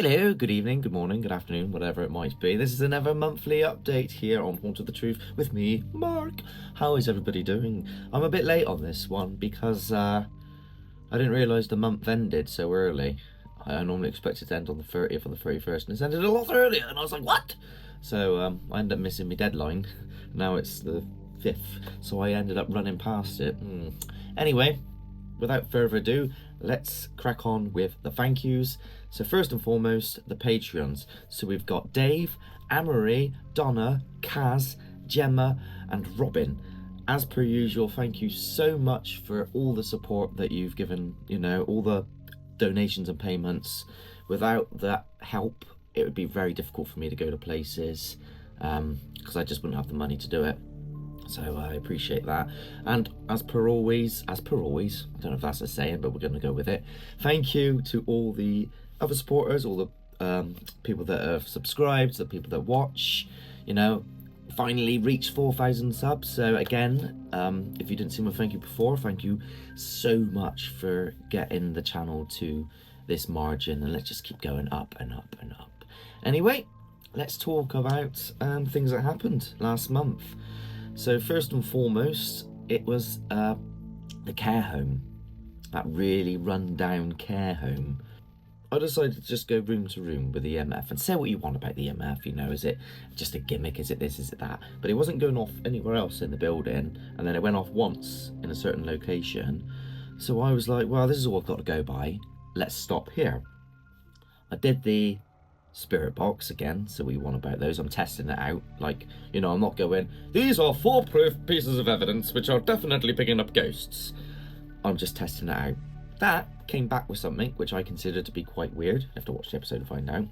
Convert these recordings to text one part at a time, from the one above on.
Hello, good evening, good morning, good afternoon, whatever it might be. This is another monthly update here on Haunted the Truth with me, Mark. How is everybody doing? I'm a bit late on this one because I didn't realise the month ended so early. I normally expect it to end on the 30th or the 31st, and it's ended a lot earlier, and I was like, what? So I ended up missing my deadline. Now it's the 5th, so I ended up running past it. Anyway, without further ado, let's crack on with the thank yous. So first and foremost, the Patreons. So we've got Dave, Amory, Donna, Kaz, Gemma, and Robin. As per usual, thank you so much for all the support that you've given, all the donations and payments. Without that help, it would be very difficult for me to go to places, because I just wouldn't have the money to do it. So I appreciate that. And as per always, I don't know if that's a saying, but we're going to go with it. Thank you to all the other supporters, all the people that have subscribed, the people that watch, finally reached 4,000 subs. So again, if you didn't see my thank you before, thank you so much for getting the channel to this margin, and let's just keep going up and up and up. Anyway, let's talk about things that happened last month. So first and foremost, it was the care home, that really run-down care home. I decided to just go room to room with the EMF and say what you want about the EMF, is it just a gimmick, is it this, is it that? But it wasn't going off anywhere else in the building, and then it went off once in a certain location. So I was like, well, this is all I've got to go by, let's stop here. I did the spirit box again, so what you want about those. I'm testing it out, I'm not going, these are foolproof pieces of evidence which are definitely picking up ghosts. I'm just testing it out. That came back with something which I consider to be quite weird. You have to watch the episode to find out.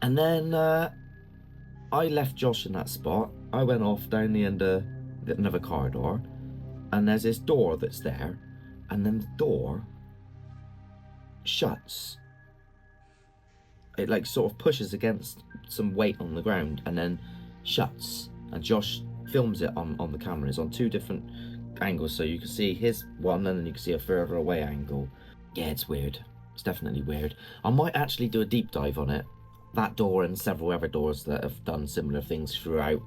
And then I left Josh in that spot. I went off down the end of another corridor, and there's this door that's there, and then the door shuts. It sort of pushes against some weight on the ground and then shuts, and Josh films it on the cameras on two different angles, so you can see his one and then you can see a further away angle. Yeah, it's weird. It's definitely weird. I might actually do a deep dive on it, that door and several other doors that have done similar things throughout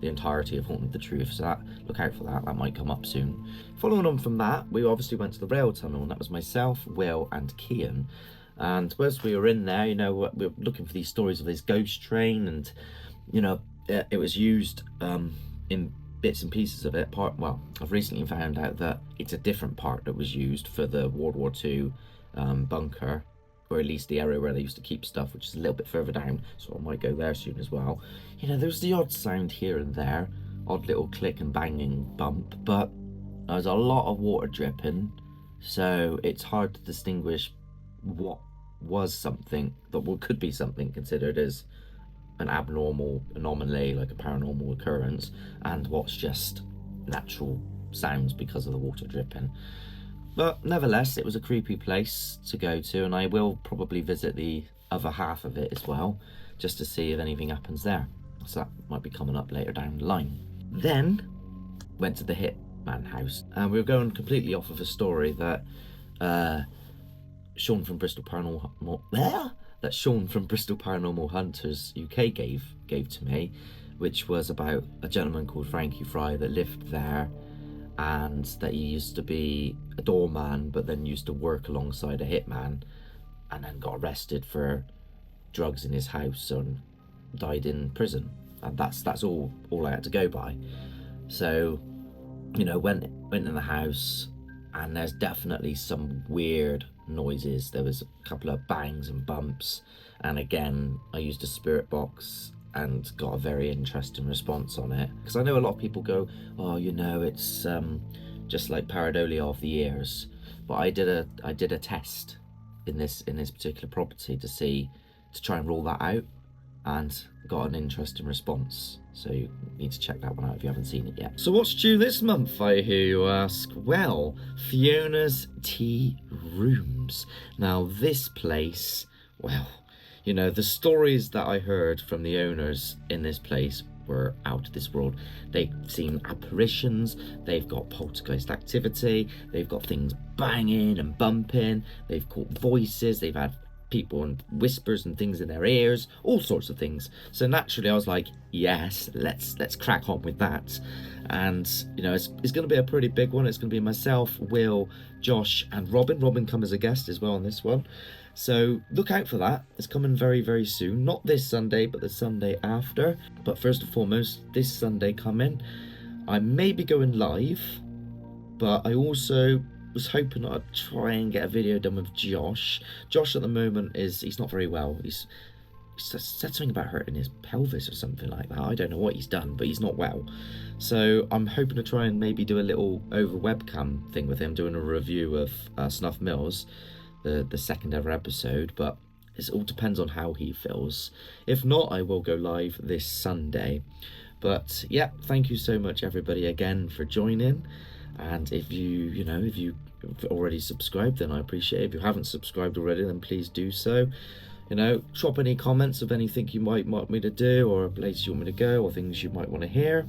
the entirety of Haunted the Truth, so look out for that might come up soon. Following on from that, we obviously went to the rail tunnel, and that was myself, Will and Kian. And as we were in there, we were looking for these stories of this ghost train, and it was used in bits and pieces of it. I've recently found out that it's a different part that was used for the World War II bunker, or at least the area where they used to keep stuff, which is a little bit further down, so I might go there soon as well. There's the odd sound here and there, odd little click and banging bump, but there's a lot of water dripping, so it's hard to distinguish what was something that could be something considered as an abnormal anomaly, like a paranormal occurrence, and what's just natural sounds because of the water dripping. But nevertheless, it was a creepy place to go to, and I will probably visit the other half of it as well, just to see if anything happens there. So that might be coming up later down the line. Then went to the Hitman house, and we were going completely off of a story that Sean from Bristol Paranormal Hunters UK gave to me, which was about a gentleman called Frankie Fry that lived there, and that he used to be a doorman but then used to work alongside a hitman, and then got arrested for drugs in his house and died in prison. And that's all I had to go by. So went in the house, and there's definitely some weird noises. There was a couple of bangs and bumps, and again I used a spirit box and got a very interesting response on it, because I know a lot of people go, oh, it's just like pareidolia of the ears, but I did a test in this particular property to try and rule that out, and got an interesting response. So you need to check that one out if you haven't seen it yet. So what's due this month, I hear you ask? Well, Fiona's Tea Rooms. Now this place, the stories that I heard from the owners in this place were out of this world. They've seen apparitions, they've got poltergeist activity, they've got things banging and bumping, they've caught voices, they've had people and whispers and things in their ears, all sorts of things. So naturally I was like, yes, let's crack on with that. And you know, it's going to be a pretty big one. It's going to be myself, Will, Josh and Robin come as a guest as well on this one. So look out for that. It's coming very, very soon. Not this Sunday, but the Sunday after. But first and foremost, this Sunday coming, I may be going live, but I also was hoping I'd try and get a video done with Josh. Josh at the moment he's not very well. He's said something about hurting his pelvis or something like that. I don't know what he's done, but he's not well. So I'm hoping to try and maybe do a little over webcam thing with him, doing a review of Snuff Mills, the second ever episode, but it all depends on how he feels. If not, I will go live this Sunday. But yeah, thank you so much everybody again for joining. And if you've already subscribed, then I appreciate it. If you haven't subscribed already, then please do so. You know, drop any comments of anything you might want me to do, or places you want me to go, or things you might want to hear.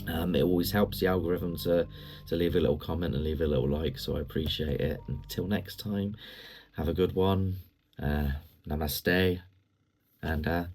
It always helps the algorithm to leave a little comment and leave a little like, so I appreciate it. Until next time, have a good one. Namaste, and